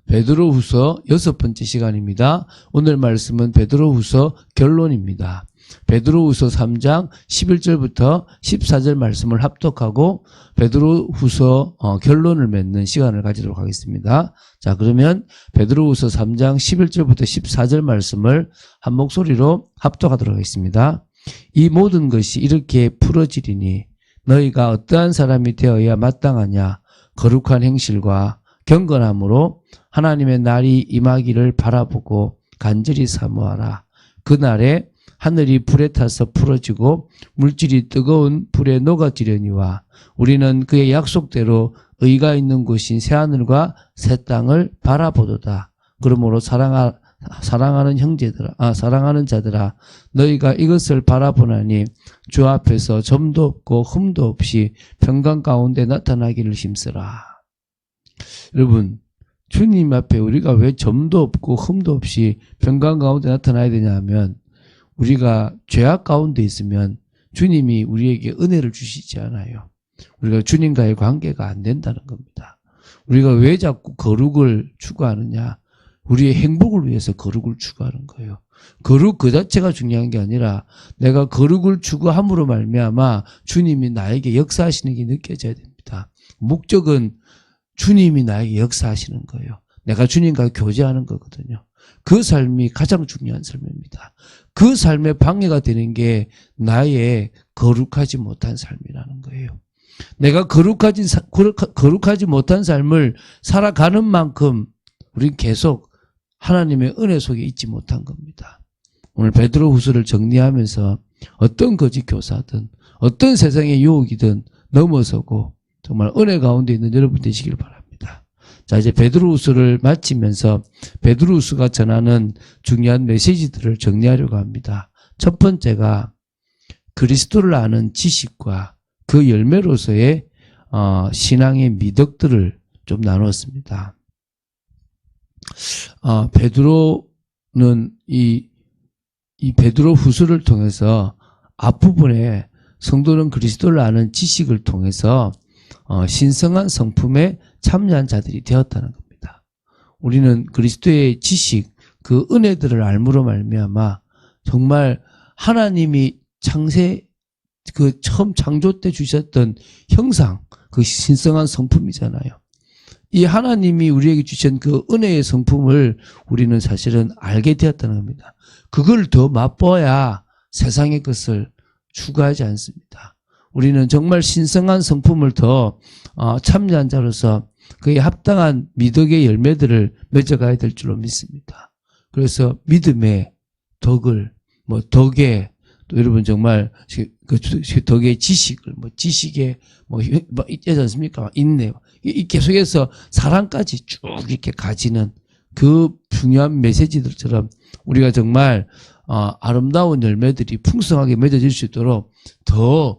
베드로후서 6번째 시간입니다. 오늘 말씀은 베드로후서 결론입니다. 베드로후서 3장 11절부터 14절 말씀을 합독하고 베드로후서 결론을 맺는 시간을 가지도록 하겠습니다. 자, 그러면 베드로후서 3장 11절부터 14절 말씀을 한 목소리로 합독하도록 하겠습니다. 이 모든 것이 이렇게 풀어지리니 너희가 어떠한 사람이 되어야 마땅하냐. 거룩한 행실과 경건함으로 하나님의 날이 임하기를 바라보고 간절히 사모하라. 그날에 하늘이 불에 타서 풀어지고 물질이 뜨거운 불에 녹아지려니와 우리는 그의 약속대로 의가 있는 곳인 새하늘과 새 땅을 바라보도다. 그러므로 사랑하는 형제들아, 사랑하는 자들아, 너희가 이것을 바라보나니 주 앞에서 점도 없고 흠도 없이 평강 가운데 나타나기를 힘쓰라. 여러분, 주님 앞에 우리가 왜 점도 없고 흠도 없이 평강 가운데 나타나야 되냐 하면 우리가 죄악 가운데 있으면 주님이 우리에게 은혜를 주시지 않아요. 우리가 주님과의 관계가 안 된다는 겁니다. 우리가 왜 자꾸 거룩을 추구하느냐? 우리의 행복을 위해서 거룩을 추구하는 거예요. 거룩 그 자체가 중요한 게 아니라 내가 거룩을 추구함으로 말미암아 주님이 나에게 역사하시는 게 느껴져야 됩니다. 목적은 주님이 나에게 역사하시는 거예요. 내가 주님과 교제하는 거거든요. 그 삶이 가장 중요한 삶입니다. 그 삶에 방해가 되는 게 나의 거룩하지 못한 삶이라는 거예요. 내가 거룩하지 못한 삶을 살아가는 만큼 우린 계속 하나님의 은혜 속에 있지 못한 겁니다. 오늘 베드로후서를 정리하면서 어떤 거짓 교사든 어떤 세상의 유혹이든 넘어서고 정말 은혜 가운데 있는 여러분 되시길 바랍니다. 자, 이제 베드로후서를 마치면서 베드로후서가 전하는 중요한 메시지들을 정리하려고 합니다. 첫 번째가 그리스도를 아는 지식과 그 열매로서의 신앙의 미덕들을 좀 나눴습니다. 베드로는 이 베드로후서를 통해서 앞부분에 성도는 그리스도를 아는 지식을 통해서 신성한 성품에 참여한 자들이 되었다는 겁니다. 우리는 그리스도의 지식, 그 은혜들을 알므로 말미암아 정말 하나님이 처음 창조 때 주셨던 형상, 그 신성한 성품이잖아요. 이 하나님이 우리에게 주신 그 은혜의 성품을 우리는 사실은 알게 되었다는 겁니다. 그걸 더 맛보아야 세상의 것을 추구하지 않습니다. 우리는 정말 신성한 성품을 더 참여한 자로서 그에 합당한 미덕의 열매들을 맺어가야 될 줄로 믿습니다. 그래서 믿음의 덕을, 덕의, 또 여러분 정말 그 덕의 지식을, 지식의, 있지 않습니까? 인내. 이 계속해서 사랑까지 쭉 이렇게 가지는 그 중요한 메시지들처럼 우리가 정말 아름다운 열매들이 풍성하게 맺어질 수 있도록 더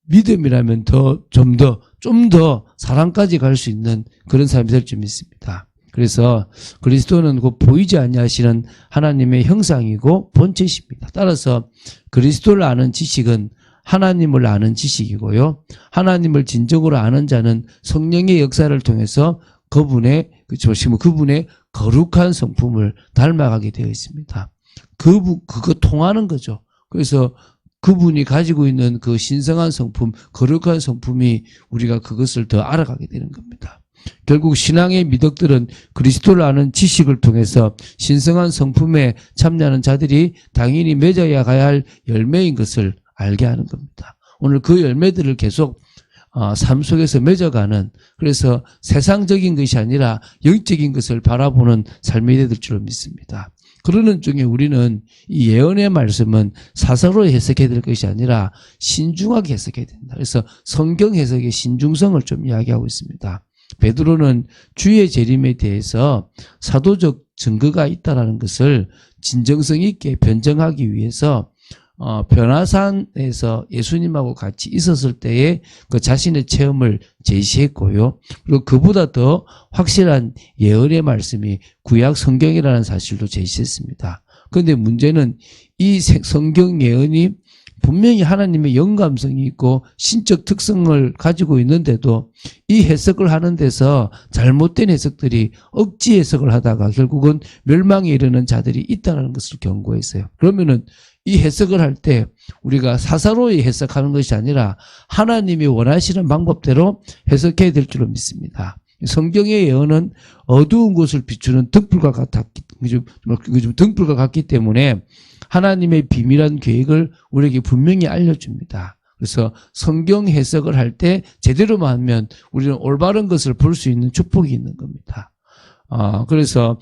믿음이라면 좀 더 사랑까지 갈 수 있는 그런 삶이 될 줄 믿습니다. 그래서 그리스도는 곧 보이지 아니하시는 하나님의 형상이고 본체십니다. 따라서 그리스도를 아는 지식은 하나님을 아는 지식이고요. 하나님을 진정으로 아는 자는 성령의 역사를 통해서 그분의 거룩한 성품을 닮아가게 되어 있습니다. 그거 통하는 거죠. 그래서 그분이 가지고 있는 그 신성한 성품, 거룩한 성품이 우리가 그것을 더 알아가게 되는 겁니다. 결국 신앙의 미덕들은 그리스도를 아는 지식을 통해서 신성한 성품에 참여하는 자들이 당연히 맺어야 가야 할 열매인 것을 알게 하는 겁니다. 오늘 그 열매들을 계속 삶 속에서 맺어가는, 그래서 세상적인 것이 아니라 영적인 것을 바라보는 삶이 될 줄로 믿습니다. 그러는 중에 우리는 이 예언의 말씀은 사사로 해석해야 될 것이 아니라 신중하게 해석해야 된다. 그래서 성경 해석의 신중성을 좀 이야기하고 있습니다. 베드로는 주의 재림에 대해서 사도적 증거가 있다는 것을 진정성 있게 변증하기 위해서 변화산에서 예수님하고 같이 있었을 때의 그 자신의 체험을 제시했고요. 그리고 그보다 더 확실한 예언의 말씀이 구약 성경이라는 사실도 제시했습니다. 그런데 문제는 이 성경 예언이 분명히 하나님의 영감성이 있고 신적 특성을 가지고 있는데도 이 해석을 하는 데서 잘못된 해석들이 억지 해석을 하다가 결국은 멸망에 이르는 자들이 있다는 것을 경고했어요. 그러면은 이 해석을 할 때 우리가 사사로이 해석하는 것이 아니라 하나님이 원하시는 방법대로 해석해야 될 줄로 믿습니다. 성경의 예언은 어두운 곳을 비추는 등불과 같기 때문에 하나님의 비밀한 계획을 우리에게 분명히 알려줍니다. 그래서 성경 해석을 할 때 제대로만 하면 우리는 올바른 것을 볼 수 있는 축복이 있는 겁니다. 그래서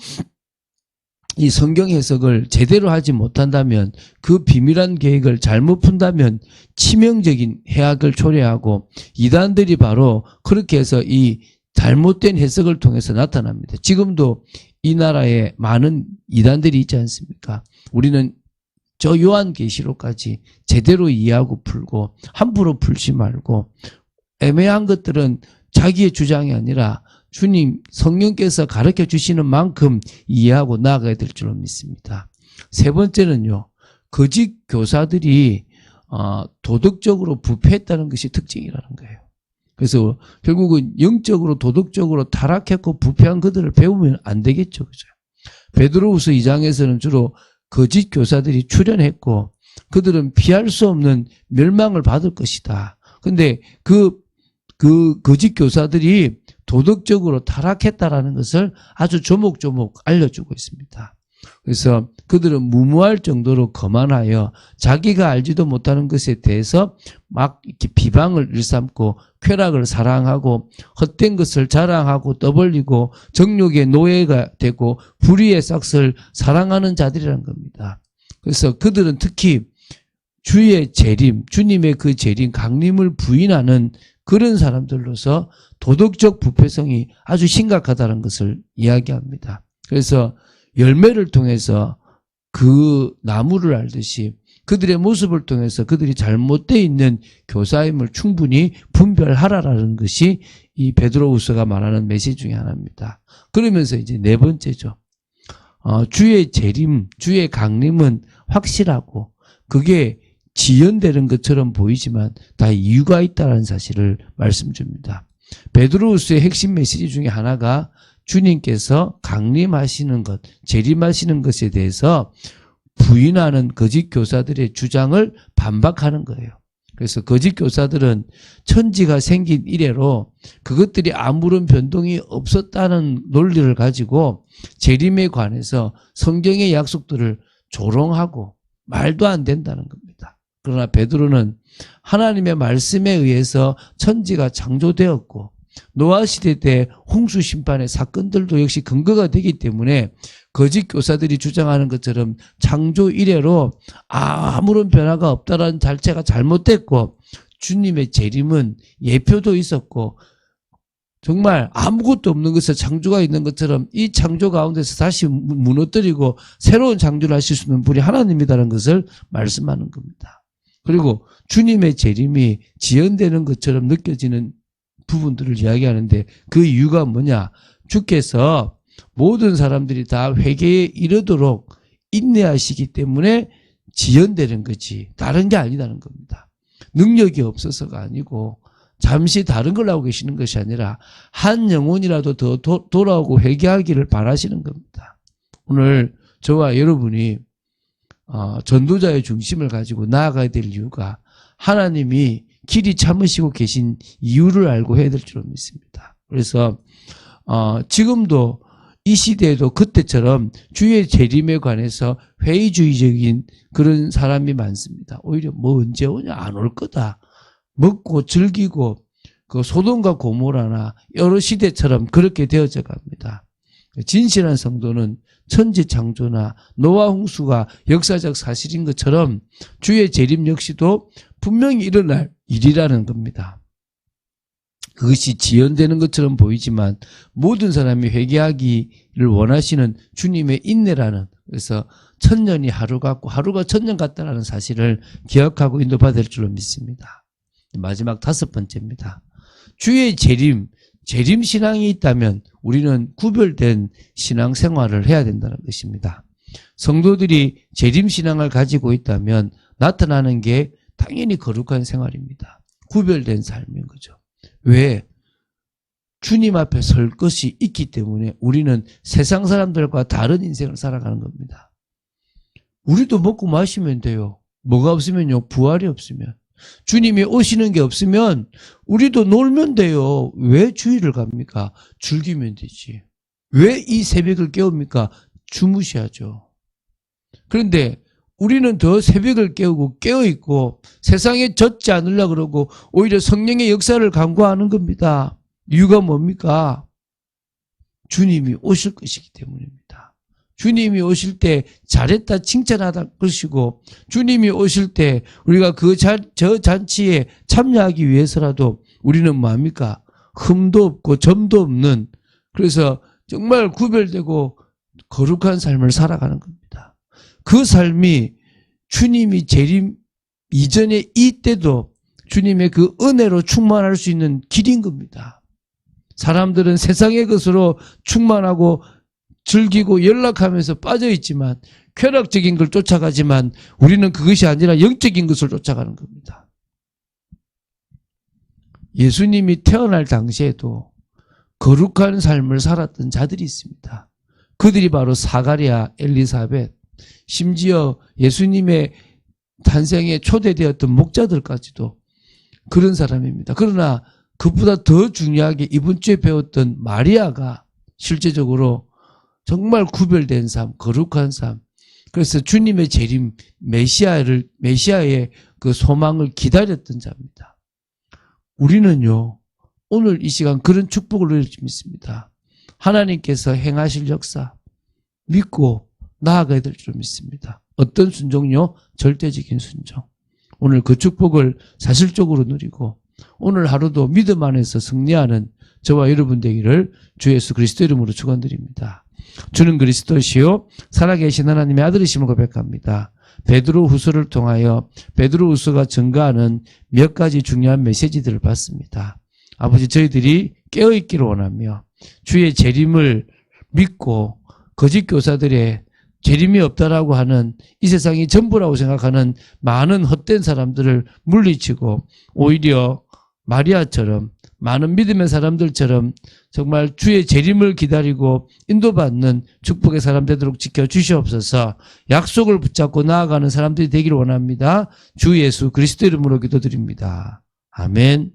이 성경 해석을 제대로 하지 못한다면 그 비밀한 계획을 잘못 푼다면 치명적인 해악을 초래하고 이단들이 바로 그렇게 해서 이 잘못된 해석을 통해서 나타납니다. 지금도 이 나라에 많은 이단들이 있지 않습니까? 우리는 저 요한계시록까지 제대로 이해하고 풀고 함부로 풀지 말고 애매한 것들은 자기의 주장이 아니라 주님 성령께서 가르쳐 주시는 만큼 이해하고 나아가야 될 줄로 믿습니다. 세 번째는요. 거짓 교사들이 도덕적으로 부패했다는 것이 특징이라는 거예요. 그래서 결국은 영적으로 도덕적으로 타락했고 부패한 그들을 배우면 안 되겠죠. 그죠? 베드로후서 2장에서는 주로 거짓 교사들이 출현했고 그들은 피할 수 없는 멸망을 받을 것이다. 근데 그 거짓 교사들이 도덕적으로 타락했다라는 것을 아주 조목조목 알려주고 있습니다. 그래서 그들은 무모할 정도로 거만하여 자기가 알지도 못하는 것에 대해서 막 이렇게 비방을 일삼고 쾌락을 사랑하고 헛된 것을 자랑하고 떠벌리고 정욕의 노예가 되고 불의의 싹을 사랑하는 자들이라는 겁니다. 그래서 그들은 특히 주의 재림, 주님의 그 재림, 강림을 부인하는 그런 사람들로서 도덕적 부패성이 아주 심각하다는 것을 이야기합니다. 그래서 열매를 통해서 그 나무를 알듯이 그들의 모습을 통해서 그들이 잘못되어 있는 교사임을 충분히 분별하라라는 것이 이 베드로후서가 말하는 메시지 중에 하나입니다. 그러면서 이제 네 번째죠. 주의 재림, 주의 강림은 확실하고 그게 지연되는 것처럼 보이지만 다 이유가 있다는 사실을 말씀 줍니다. 베드로후서의 핵심 메시지 중에 하나가 주님께서 강림하시는 것, 재림하시는 것에 대해서 부인하는 거짓 교사들의 주장을 반박하는 거예요. 그래서 거짓 교사들은 천지가 생긴 이래로 그것들이 아무런 변동이 없었다는 논리를 가지고 재림에 관해서 성경의 약속들을 조롱하고 말도 안 된다는 겁니다. 그러나 베드로는 하나님의 말씀에 의해서 천지가 창조되었고 노아 시대 때 홍수 심판의 사건들도 역시 근거가 되기 때문에 거짓 교사들이 주장하는 것처럼 창조 이래로 아무런 변화가 없다라는 자체가 잘못됐고 주님의 재림은 예표도 있었고 정말 아무것도 없는 것에 창조가 있는 것처럼 이 창조 가운데서 다시 무너뜨리고 새로운 창조를 하실 수 있는 분이 하나님이라는 것을 말씀하는 겁니다. 그리고 주님의 재림이 지연되는 것처럼 느껴지는 부분들을 이야기하는데 그 이유가 뭐냐? 주께서 모든 사람들이 다 회개에 이르도록 인내하시기 때문에 지연되는 거지 다른 게 아니라는 겁니다. 능력이 없어서가 아니고 잠시 다른 걸 하고 계시는 것이 아니라 한 영혼이라도 더 돌아오고 회개하기를 바라시는 겁니다. 오늘 저와 여러분이 전도자의 중심을 가지고 나아가야 될 이유가 하나님이 길이 참으시고 계신 이유를 알고 해야 될 줄로 믿습니다. 그래서 지금도 이 시대에도 그때처럼 주의 재림에 관해서 회의주의적인 그런 사람이 많습니다. 오히려 뭐 언제 오냐 안 올 거다. 먹고 즐기고 그 소돔과 고모라나 여러 시대처럼 그렇게 되어져 갑니다. 진실한 성도는 천지 창조나 노아 홍수가 역사적 사실인 것처럼 주의 재림 역시도 분명히 일어날 일이라는 겁니다. 그것이 지연되는 것처럼 보이지만 모든 사람이 회개하기를 원하시는 주님의 인내라는, 그래서 천년이 하루 같고 하루가 천년 같다는 사실을 기억하고 인도받을 줄로 믿습니다. 마지막 다섯 번째입니다. 주의 재림 신앙이 있다면 우리는 구별된 신앙 생활을 해야 된다는 것입니다. 성도들이 재림 신앙을 가지고 있다면 나타나는 게 당연히 거룩한 생활입니다. 구별된 삶인 거죠. 왜? 주님 앞에 설 것이 있기 때문에 우리는 세상 사람들과 다른 인생을 살아가는 겁니다. 우리도 먹고 마시면 돼요. 뭐가 없으면요? 부활이 없으면. 주님이 오시는 게 없으면 우리도 놀면 돼요. 왜 주일을 갑니까? 즐기면 되지. 왜 이 새벽을 깨웁니까? 주무셔야죠. 그런데 우리는 더 새벽을 깨우고 깨어있고 세상에 젖지 않으려고 그러고 오히려 성령의 역사를 간구하는 겁니다. 이유가 뭡니까? 주님이 오실 것이기 때문입니다. 주님이 오실 때 잘했다 칭찬하다 것이고 주님이 오실 때 우리가 저 잔치에 참여하기 위해서라도 우리는 뭐합니까? 흠도 없고 점도 없는 그래서 정말 구별되고 거룩한 삶을 살아가는 겁니다. 그 삶이 주님이 재림 이전에 이때도 주님의 그 은혜로 충만할 수 있는 길인 겁니다. 사람들은 세상의 것으로 충만하고 즐기고 연락하면서 빠져있지만 쾌락적인 걸 쫓아가지만 우리는 그것이 아니라 영적인 것을 쫓아가는 겁니다. 예수님이 태어날 당시에도 거룩한 삶을 살았던 자들이 있습니다. 그들이 바로 사가랴, 엘리사벳, 심지어 예수님의 탄생에 초대되었던 목자들까지도 그런 사람입니다. 그러나 그보다 더 중요하게 이번 주에 배웠던 마리아가 실제적으로 정말 구별된 삶, 거룩한 삶. 그래서 주님의 재림, 메시아의 그 소망을 기다렸던 자입니다. 우리는요, 오늘 이 시간 그런 축복을 누릴 수 있습니다. 하나님께서 행하실 역사 믿고 나아가야 될 줄 믿습니다. 어떤 순종요? 절대적인 순종. 오늘 그 축복을 사실적으로 누리고 오늘 하루도 믿음 안에서 승리하는 저와 여러분 되기를 주 예수 그리스도 이름으로 축원드립니다. 주는 그리스도시요 살아계신 하나님의 아들이심을 고백합니다. 베드로 후서를 통하여 베드로 후서가 증거하는 몇 가지 중요한 메시지들을 받습니다. 아버지 저희들이 깨어있기를 원하며 주의 재림을 믿고 거짓 교사들의 재림이 없다라고 하는 이 세상이 전부라고 생각하는 많은 헛된 사람들을 물리치고 오히려 마리아처럼 많은 믿음의 사람들처럼 정말 주의 재림을 기다리고 인도받는 축복의 사람 되도록 지켜주시옵소서. 약속을 붙잡고 나아가는 사람들이 되기를 원합니다. 주 예수 그리스도 이름으로 기도드립니다. 아멘.